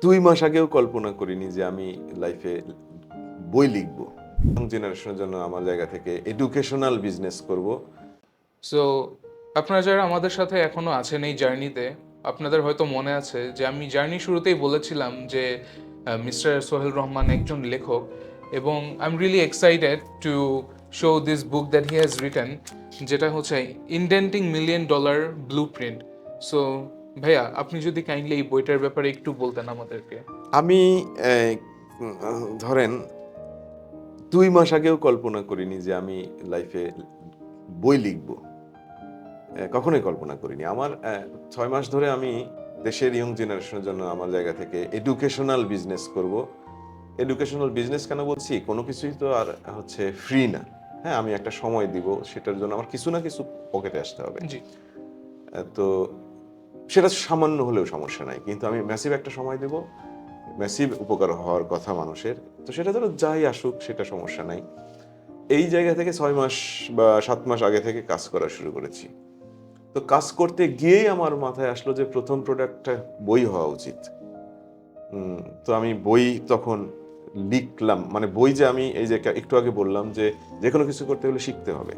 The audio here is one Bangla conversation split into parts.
2 মাস আগেও কল্পনা করিনি যে আমি লাইফে বই লিখব। ইয়ং জেনারেশনের জন্য আমার জায়গা থেকে এডুকেশনাল বিজনেস করব। সো আপনারা যারা আমাদের সাথে এখনো আছেন এই জার্নিতে, আপনাদের হয়তো মনে আছে যে আমি জার্নি শুরুতেই বলেছিলাম যে মিস্টার সোহেল রহমান একজন লেখক, এবং I am really excited to show this book that he has written, যেটা হচ্ছে indenting million dollar blue print. So ভাইয়া, আপনি যদি কাইন্ডলি এই বইটার ব্যাপারে একটু বলতেন আমাদেরকে। আমি ধরেন 2 মাস আগেও কল্পনা করিনি যে আমি লাইফে বই লিখব। কখনোই কল্পনা করিনি। আমার 6 মাস ধরে আমি দেশের ইয়ং জেনারেশনের জন্য আমার জায়গা থেকে এডুকেশনাল বিজনেস করব। এডুকেশনাল বিজনেস কেন বলছি? কোনো কিছুই তো আর হচ্ছে ফ্রি না। হ্যাঁ, আমি একটা সময় দিব, সেটার জন্য আমার কিছু না কিছু পকেটে আসতে হবে। জি। তো সেটা সামান্য হলেও সমস্যা নাই। কিন্তু আমি ম্যাসিভ একটা সময় দেব, ম্যাসিভ উপকার হওয়ার কথা মানুষের। তো সেটা ধরো যাই আসুক, সেটা সমস্যা নাই। এই জায়গা থেকে 6 মাস বা 7 মাস আগে থেকে কাজ করা শুরু করেছি। তো কাজ করতে গিয়েই আমার মাথায় আসলো যে প্রথম প্রোডাক্টটা বই হওয়া উচিত। তো আমি বই তখন লিখলাম। মানে বই যে আমি এই যে একটু আগে বললাম যে যেকোনো কিছু করতে হলে শিখতে হবে।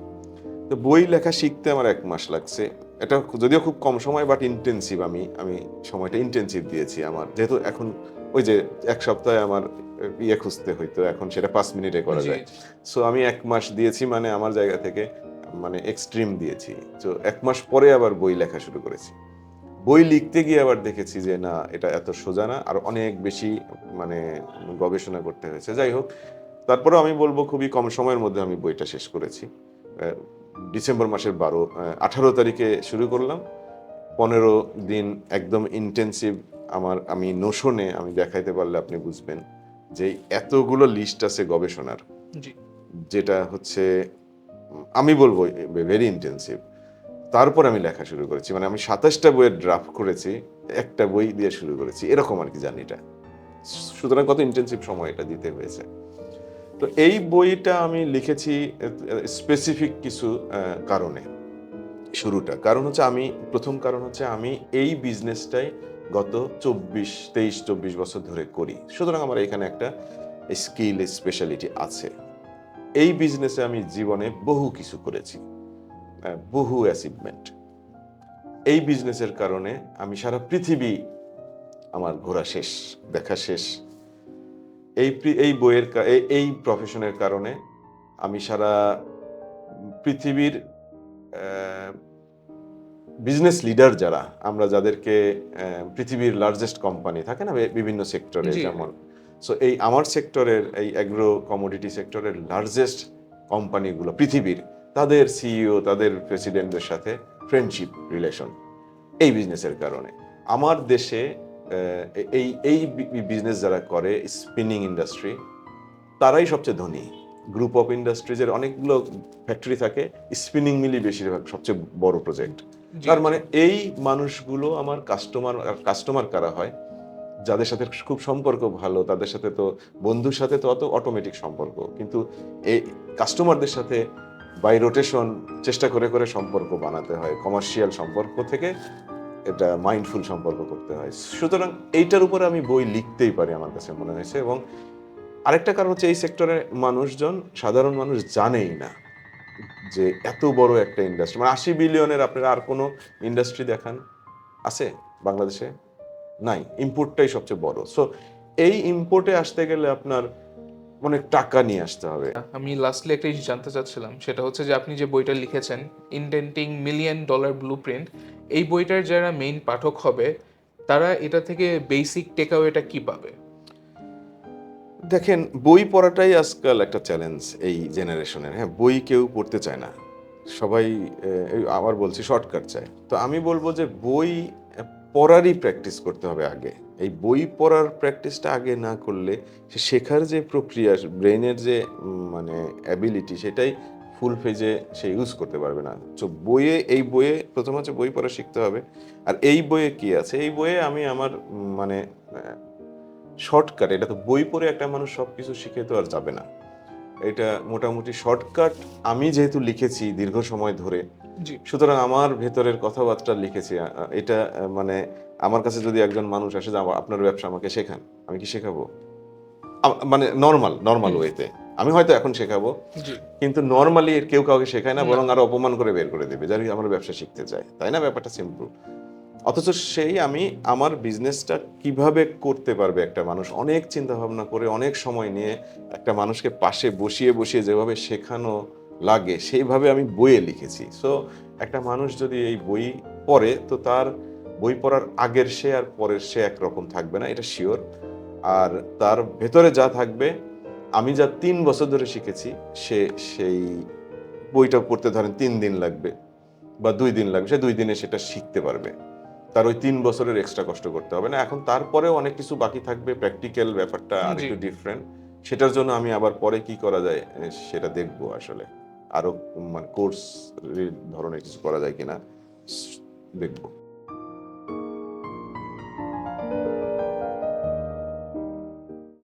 তো বই লেখা শিখতে আমার 1 মাস লাগছে। এটা যদিও খুব কম সময়, বাট ইন্টেনসিভ। আমি আমি সময়টা ইন্টেনসিভ দিয়েছি। আমার যেহেতু এখন ওই যে 1 সপ্তাহে আমার খুঁজতে হইতো, এখন সেটা 5 মিনিটে করা জি। যায়। সো আমি 1 মাস দিয়েছি, মানে আমার জায়গা থেকে মানে এক্সট্রিম দিয়েছি। তো 1 মাস পরে আবার বই লেখা শুরু করেছি। বই লিখতে গিয়ে আবার দেখেছি যে না, এটা এত সোজা না, আর অনেক বেশি মানে গবেষণা করতে হয়েছে। যাই হোক, তারপরেও আমি বলবো খুবই কম সময়ের মধ্যে আমি বইটা শেষ করেছি। ডিসেম্বর মাসের 18 তারিখে শুরু করলাম। 15 দিন একদম ইন্টেনসিভ। আমি নোশনে আমি দেখাইতে পারলে আপনি বুঝবেন যে এতগুলো লিস্ট আছে গবেষণার, জি। যেটা হচ্ছে আমি বলবো ভেরি ইন্টেনসিভ। তারপর আমি লেখা শুরু করেছি। মানে আমি 27টা বইয়ের ড্রাফট করেছি, একটা বই দিয়ে শুরু করেছি, এরকম আর কি জার্নিটা। সুতরাং কত ইন্টেনসিভ সময় এটা দিতে হয়েছে। তো এই বইটা আমি লিখেছি স্পেসিফিক কিছু কারণে। কারণ হচ্ছে প্রথম কারণ হচ্ছে আমি এই বিজনেসটাই গত 23-24 বছর ধরে করি। সুতরাং আমার এখানে একটা স্কিল স্পেশালিটি আছে। এই বিজনেসে আমি জীবনে বহু কিছু করেছি, বহু অ্যাচিভমেন্ট। এই বিজনেসের কারণে আমি সারা পৃথিবী আমার ঘোরা শেষ, দেখা শেষ। এই বইয়ের এই প্রফেশনের কারণে আমি সারা পৃথিবীর বিজনেস লিডার যারা আমরা, যাদেরকে পৃথিবীর লার্জেস্ট কোম্পানি থাকে না বিভিন্ন সেক্টরে, জি। যেমন সো এই আমার সেক্টরের এই অ্যাগ্রো কমোডিটি সেক্টরের লার্জেস্ট কোম্পানিগুলো পৃথিবীর, তাদের সিইও, তাদের প্রেসিডেন্টদের সাথে ফ্রেন্ডশিপ রিলেশন এই বিজনেসের কারণে। আমার দেশে এই এই বিজনেস যারা করে, স্পিনিং ইন্ডাস্ট্রি, তারাই সবচেয়ে ধনী। গ্রুপ অফ ইন্ডাস্ট্রিজের অনেকগুলো ফ্যাক্টরি থাকে, স্পিনিং মিলই বেশিরভাগ সবচেয়ে বড় প্রজেক্ট। জি। তার জি। মানে এই মানুষগুলো আমার কাস্টমার। আর কাস্টমার কারা হয়? যাদের সাথে খুব সম্পর্ক ভালো, তাদের সাথে তো, বন্ধুর সাথে তো অত অটোমেটিক সম্পর্ক, কিন্তু এই কাস্টমারদের সাথে বাই রোটেশন চেষ্টা করে করে সম্পর্ক বানাতে হয়। কমার্শিয়াল সম্পর্ক থেকে এটা মাইন্ডফুল সম্পর্ক করতে হয়। সুতরাং এইটার উপরে আমি বই লিখতেই পারি, আমার কাছে মনে হয়েছে। এবং আরেকটা কারণ হচ্ছে এই সেক্টরে মানুষজন, সাধারণ মানুষ জানেই না যে এত বড় একটা ইন্ডাস্ট্রি। মানে 80 বিলিয়নের আপনারা আর কোনো ইন্ডাস্ট্রি দেখান আছে বাংলাদেশে? নাই। ইম্পোর্টটাই সবচেয়ে বড়। সো এই ইম্পোর্টে আসতে গেলে আপনার অনেক টাকা নিয়ে আসতে হবে। আমি লাস্টলি একটা জিনিস জানতে চাচ্ছিলাম, সেটা হচ্ছে যে আপনি যে বইটা লিখেছেন ইনডেন্টিং মিলিয়ন ডলার ব্লুপ্রিন্ট, এই বইটার যারা মেইন পাঠক হবে তারা এটা থেকে বেসিক টেকঅ্যাওয়েটা কি পাবে? দেখেন, বই পড়াটাই আজকাল একটা চ্যালেঞ্জ এই জেনারেশনের। হ্যাঁ, বই কেউ পড়তে চায় না। সবাই আবার বলছি শর্টকাট চায়। তো আমি বলব যে বই পড়ারই প্র্যাকটিস করতে হবে আগে। এই বই পড়ার প্র্যাকটিসটা আগে না করলে সে শেখার যে প্রক্রিয়া, ব্রেইনের যে মানে অ্যাবিলিটি, সেটাই ফুল ফেজে সে ইউজ করতে পারবে না। সো এই বইয়ে প্রথম হচ্ছে বই পড়া শিখতে হবে। আর এই বইয়ে কি আছে? এই বইয়ে আমি আমার মানে শর্টকাট, এটা তো বই পড়ে একটা মানুষ সবকিছু শিখে তো আর যাবে না। এটা মোটামুটি শর্টকাট আমি যেহেতু লিখেছি দীর্ঘ সময় ধরে, জি সুতরাং আমার ভেতরের কথাবার্তা লিখেছি এটা মানে আমার কাছে যদি একজন মানুষ আসে যে আপনার ব্যবসা আমাকে শেখান, আমি কি শেখাবো? মানে নরমাল হুম, ওয়েতে আমি হয়তো এখন শেখাবো, জি কিন্তু নরমালি কেউ কাউকে শেখায় না, না বরং আরো অপমান করে বের করে দেবে যারা আমার ব্যবসা শিখতে চায়, তাই না? ব্যাপারটা সিম্পল। অথচ সেই আমি আমার বিজনেসটা কিভাবে করতে পারবে একটা মানুষ অনেক চিন্তা ভাবনা করে অনেক সময় নিয়ে একটা মানুষকে পাশে বসিয়ে বসিয়ে যেভাবে শেখানো লাগে সেইভাবে আমি বইয়ে লিখেছি। সো একটা মানুষ যদি এই বই পড়ে তো তার বই পড়ার আগের সে আর পরের সে একরকম থাকবে না, এটা শিওর। আর তার ভেতরে যা থাকবে, আমি যা ৩ বছর ধরে শিখেছি, সে সেই বইটা পড়তে ধরেন ৩ দিন লাগবে বা ২ দিন লাগবে, সে ২ দিনে সেটা শিখতে পারবে। তার ওই ৩ বছরের এক্সট্রা কষ্ট করতে হবে না। এখন তারপরেও অনেক কিছু বাকি থাকবে, প্র্যাকটিক্যাল ব্যাপারটা জি আরেকটু ডিফারেন্ট। সেটার জন্য আমি আবার পরে কি করা যায় সেটা দেখব আসলে। আরো মানে কোর্স ধরনের কিছু করা যায় কিনা দেখব।